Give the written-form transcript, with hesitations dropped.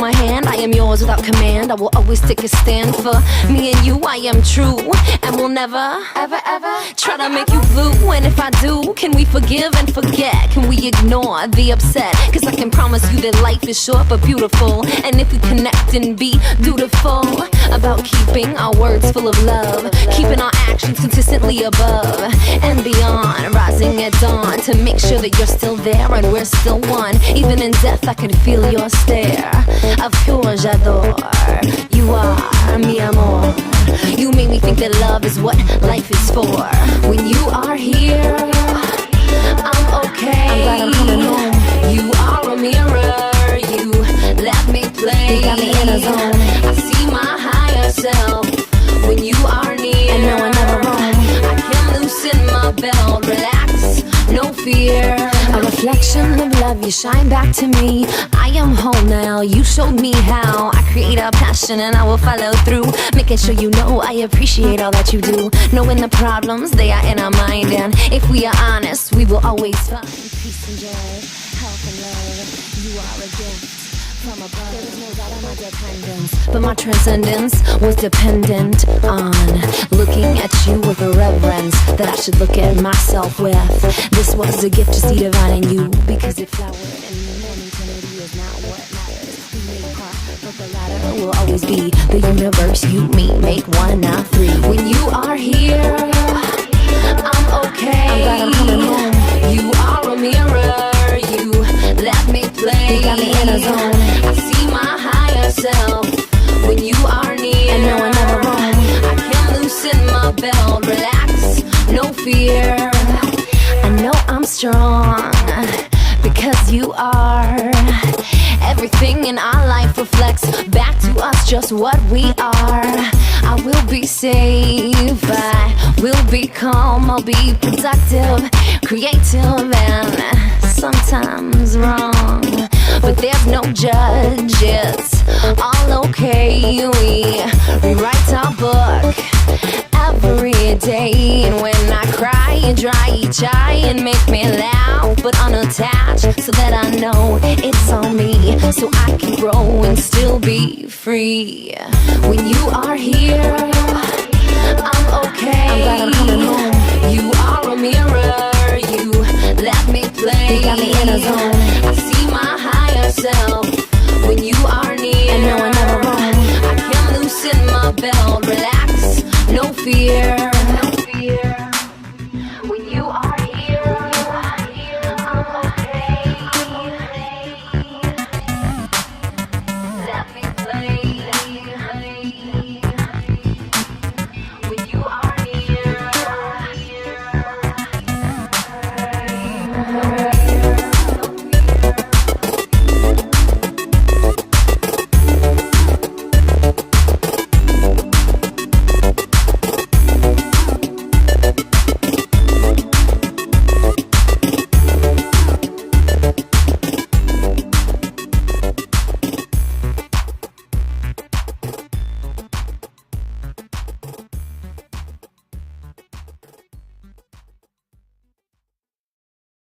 my hand, I am yours without command. I will always take a stand for me and you. I am true and will never, ever, ever try to make you blue. And if I do, can we forgive and forget? Can we ignore the upset? Cause I can promise you that life is short but beautiful. And if we connect and be dutiful about keeping our words full of love, keeping our actions consistently above and beyond, rising at dawn to make sure that you're still there and we're still one. Even in death I can feel your stare of pure j'adore. You are mi amor. You make me think that love is what life is for. When you are here, I'm okay. I'm glad I'm coming home. You are a mirror. You let me play. You got me in a zone. I see my higher self when you are near. And no, I never roam. I can loosen my belt, relax, no fear. A reflection of love, you shine back to me. I am home now, you showed me how. I create a passion and I will follow through, making sure you know I appreciate all that you do. Knowing the problems, they are in our mind. And if we are honest, we will always find peace and joy, health and love. You are a gift from above. There is no doubt of my dependence, but my transcendence was dependent on looking at you with a reverence that I should look at myself with. This was a gift to see divine in you, because it flowered and eternity is not what matters. We made part, but the latter will always be the universe. You, me, make one, now three. When you are here, I'm okay. I'm glad I'm coming home. You are a mirror. You let me play. You got me in a zone. I see my higher self when you are near. And no, I never roam. I can loosen my belt, relax, no fear. I know I'm strong because you are. Everything in our life reflects back to us just what we are. I will be safe, I will be calm, I'll be productive, creative, and sometimes wrong. But there's no judge, it's all okay. We rewrite our book every day. And when I cry, you dry each eye and make me laugh, but unattached, so that I know it's on me, so I can grow and still be free. When you are here, I'm okay. I'm glad I'm coming home. You are a mirror. You let me play. You got me in a zone. I see my higher self when you